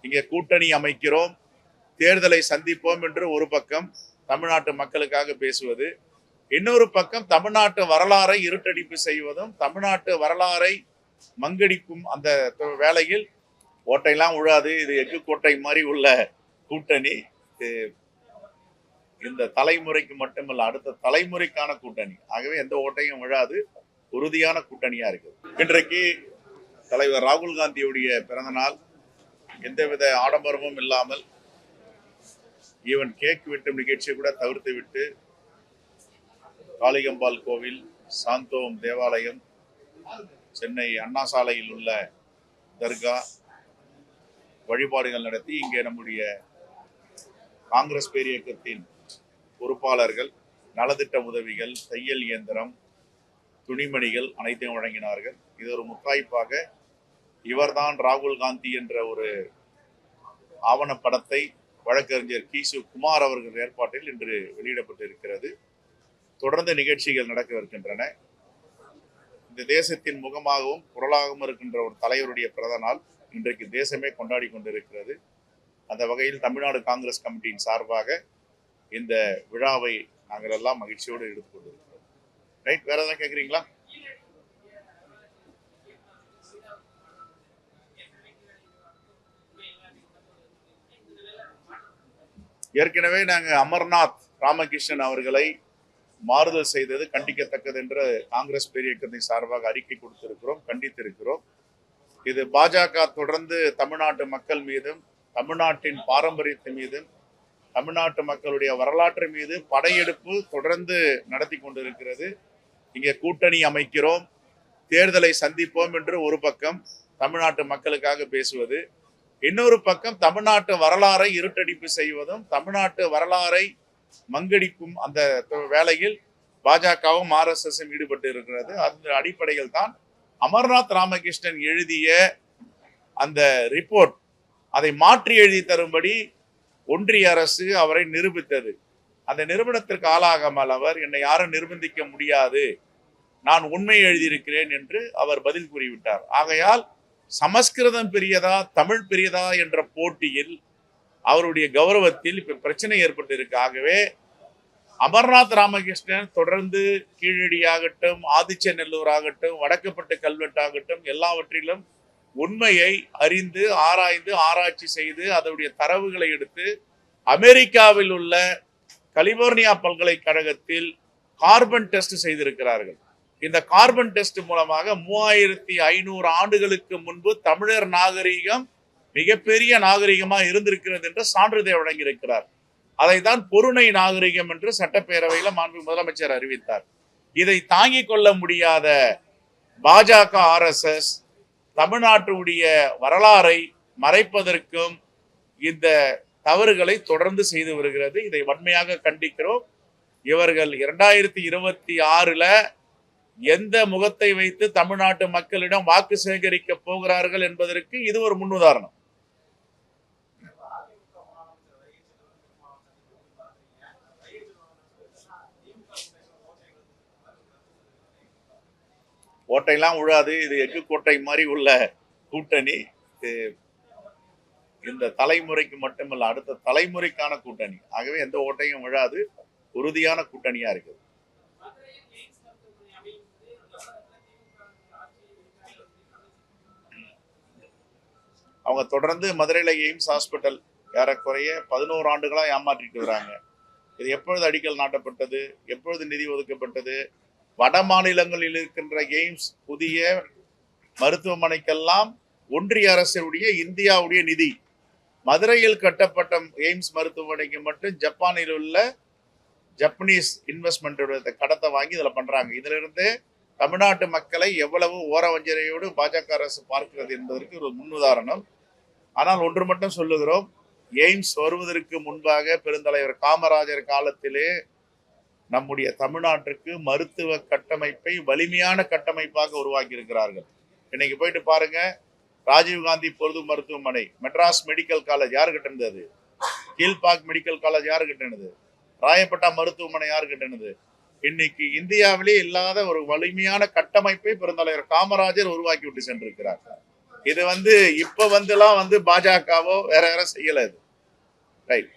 இங்கே கூட்டணி அமைக்கிறோம், தேர்தலை சந்திப்போம் என்று ஒரு பக்கம் தமிழ்நாட்டு மக்களுக்காக பேசுவது, இன்னொரு பக்கம் தமிழ்நாட்டு வரலாறை இருட்டடிப்பு செய்வதும், தமிழ்நாட்டு வரலாறை மங்கடிக்கும் அந்த வேளையில் ஓட்டையெல்லாம் விழாது, இது எஃகு கோட்டை மாதிரி உள்ள கூட்டணி, இந்த தலைமுறைக்கு மட்டுமல்ல அடுத்த தலைமுறைக்கான கூட்டணி. ஆகவே எந்த ஓட்டையும் விழாது, உறுதியான கூட்டணியா இருக்கு. இன்றைக்கு தலைவர் ராகுல் காந்தியுடைய பிறந்த நாள். எந்தவித ஆடம்பரமும் இல்லாமல், ஈவன் கேக் வெட்டும் நிகழ்ச்சியை கூட தவிர்த்து விட்டு காளிகம்பாள் கோவில், சாந்தோம் தேவாலயம், சென்னை அண்ணா சாலையில் உள்ள தர்கா வழிபாடுகள் நடத்தி இங்கே நம்முடைய காங்கிரஸ் பேரியக்கத்தின் பொறுப்பாளர்கள் நலத்திட்ட உதவிகள், தையல் இயந்திரம், துணிமணிகள் அனைத்தையும் வழங்கினார்கள். இது ஒரு முத்தாய்ப்பாக இவர்தான் ராகுல் காந்தி என்ற ஒரு ஆவணப்படத்தை வழக்கறிஞர் கிசு குமார் அவர்கள் ஏற்பாட்டில் இன்று வெளியிடப்பட்டிருக்கிறது. தொடர்ந்து நிகழ்ச்சிகள் நடக்கவிருக்கின்றன. இந்த தேசத்தின் முகமாகவும் குரலாகவும் இருக்கின்ற ஒரு தலைவருடைய பிறந்த நாள் இன்றைக்கு தேசமே கொண்டாடி கொண்டிருக்கிறது. அந்த வகையில் தமிழ்நாடு காங்கிரஸ் கமிட்டியின் சார்பாக இந்த விழாவை நாங்கள் எல்லாம் மகிழ்ச்சியோடு எடுத்துக்கொண்டிருக்கிறோம். ரைட், வேற எதாவது கேட்குறீங்களா? ஏற்கனவே நாங்கள் அமர்நாத் ராமகிருஷ்ணன் அவர்களை மாறுதல் செய்தது கண்டிக்கத்தக்கது என்று காங்கிரஸ் பேரியக்கத்தின் சார்பாக அறிக்கை கொடுத்திருக்கிறோம், கண்டித்திருக்கிறோம். இது பாஜக தொடர்ந்து தமிழ்நாட்டு மக்கள் மீதும், தமிழ்நாட்டின் பாரம்பரியத்தின் மீதும், தமிழ்நாட்டு மக்களுடைய வரலாற்று மீது படையெடுப்பு தொடர்ந்து நடத்தி கொண்டிருக்கிறது. இங்கே கூட்டணி அமைக்கிறோம், தேர்தலை சந்திப்போம் என்று ஒரு பக்கம் தமிழ்நாட்டு மக்களுக்காக பேசுவது, இன்னொரு பக்கம் தமிழ்நாட்டு வரலாறை இருட்டடிப்பு செய்வதும், தமிழ்நாட்டு வரலாறை மங்கடிக்கும் அந்த வேளையில் பாஜகவும் RSSம் ஈடுபட்டு இருக்கிறது. அந்த அடிப்படையில் தான் அமர்நாத் ராமகிருஷ்ணன் எழுதிய அந்த ரிப்போர்ட், அதை மாற்றி எழுதி தரும்படி ஒன்றிய அரசு அவரை நிரூபித்தது. அந்த நிறுவனத்திற்கு ஆளாகாமல் அவர் என்னை யாரும் நிர்பந்திக்க முடியாது, நான் உண்மை எழுதியிருக்கிறேன் என்று அவர் பதில் கூறிவிட்டார். ஆகையால் சமஸ்கிருதம் பெரியதா தமிழ் பெரியதா என்ற போட்டியில் அவருடைய கௌரவத்தில் இப்ப பிரச்சனை ஏற்பட்டிருக்கு. ஆகவே அமர்நாத் ராமகிருஷ்ணன் தொடர்ந்து கீழடியாகட்டும், ஆதிச்சநல்லூர் ஆகட்டும், வடக்குப்பட்டு கல்வெட்டாகட்டும், எல்லாவற்றிலும் உண்மையை அறிந்து ஆராய்ந்து ஆராய்ச்சி செய்து அதனுடைய தரவுகளை எடுத்து அமெரிக்காவில் உள்ள கலிபோர்னியா பல்கலைக்கழகத்தில் கார்பன் டெஸ்ட் செய்திருக்கிறார்கள். இந்த கார்பன் டெஸ்ட் மூலமாக 3500 ஆண்டுகளுக்கு முன்பு தமிழர் நாகரிகம் மிகப்பெரிய நாகரிகமா இருந்திருக்கிறது என்று சான்றிதழ் வழங்கியிருக்கிறார். அதை தான் பொருணை நாகரிகம் என்று சட்டப்பேரவையில மாண்பு முதலமைச்சர் அறிவித்தார். இதை தாங்கிக் கொள்ள முடியாத பாஜக RSS தமிழ்நாட்டுடைய வரலாறை மறைப்பதற்கும் இந்த தவறுகளை தொடர்ந்து செய்து வருகிறது. இதை வன்மையாக கண்டிக்கிறோம். இவர்கள் 2026 எந்த முகத்தை வைத்து தமிழ்நாட்டு மக்களிடம் வாக்கு சேகரிக்க போகிறார்கள் என்பதற்கு இது ஒரு முன்னுதாரணம். ஓட்டையெல்லாம் விழாது, இது எஃகு கோட்டை மாதிரி உள்ள கூட்டணி. இந்த தலைமுறைக்கு மட்டுமல்ல அடுத்த தலைமுறைக்கான கூட்டணி. ஆகவே எந்த ஓட்டையும் விழாது, உறுதியான கூட்டணியா இருக்குது. அவங்க தொடர்ந்து மதுரையில எய்ம்ஸ் ஹாஸ்பிட்டல் ஏறக்குறைய 11 ஆண்டுகளா ஏமாற்றிட்டு வராங்க. இது எப்பொழுது அடிக்கல் நாட்டப்பட்டது, எப்பொழுது நிதி ஒதுக்கப்பட்டது? வட மாநிலங்களில் இருக்கின்ற எய்ம்ஸ் புதிய மருத்துவமனைக்கெல்லாம் ஒன்றிய அரசுடைய இந்தியாவுடைய நிதி. மதுரையில் கட்டப்பட்ட எய்ம்ஸ் மருத்துவமனைக்கு மட்டும் ஜப்பானில் உள்ள ஜப்பனீஸ் இன்வெஸ்ட்மெண்ட் கடத்தை வாங்கி இதுல பண்றாங்க. இதுல இருந்து தமிழ்நாட்டு மக்களை எவ்வளவு ஓரவஞ்சனையோடு பாஜக அரசு பார்க்கிறது என்பதற்கு ஒரு முன்னுதாரணம். ஆனால் ஒன்று மட்டும் சொல்லுகிறோம், எய்ம்ஸ் வருவதற்கு முன்பாக பெருந்தலைவர் காமராஜர் காலத்திலே நம்முடைய தமிழ்நாட்டிற்கு மருத்துவ கட்டமைப்பை வலிமையான கட்டமைப்பாக உருவாக்கி இருக்கிறார்கள். இன்னைக்கு போயிட்டு பாருங்க, ராஜீவ்காந்தி பொது மருத்துவமனை, மெட்ராஸ் மெடிக்கல் காலேஜ் யாரு கட்டினது? கீழ்பாக் மெடிக்கல் காலேஜ் யாரு கட்டினது? ராயப்பட்டா மருத்துவமனை யாரு கட்டினது? இன்னைக்கு இந்தியாவிலே இல்லாத ஒரு வலிமையான கட்டமைப்பை பெருந்தலைவர் காமராஜர் உருவாக்கி விட்டு சென்றிருக்கிறார். இது வந்து இப்ப வந்துலாம் வந்து பாஜகவோ வேற யாரும் செய்யல இது. ரைட்.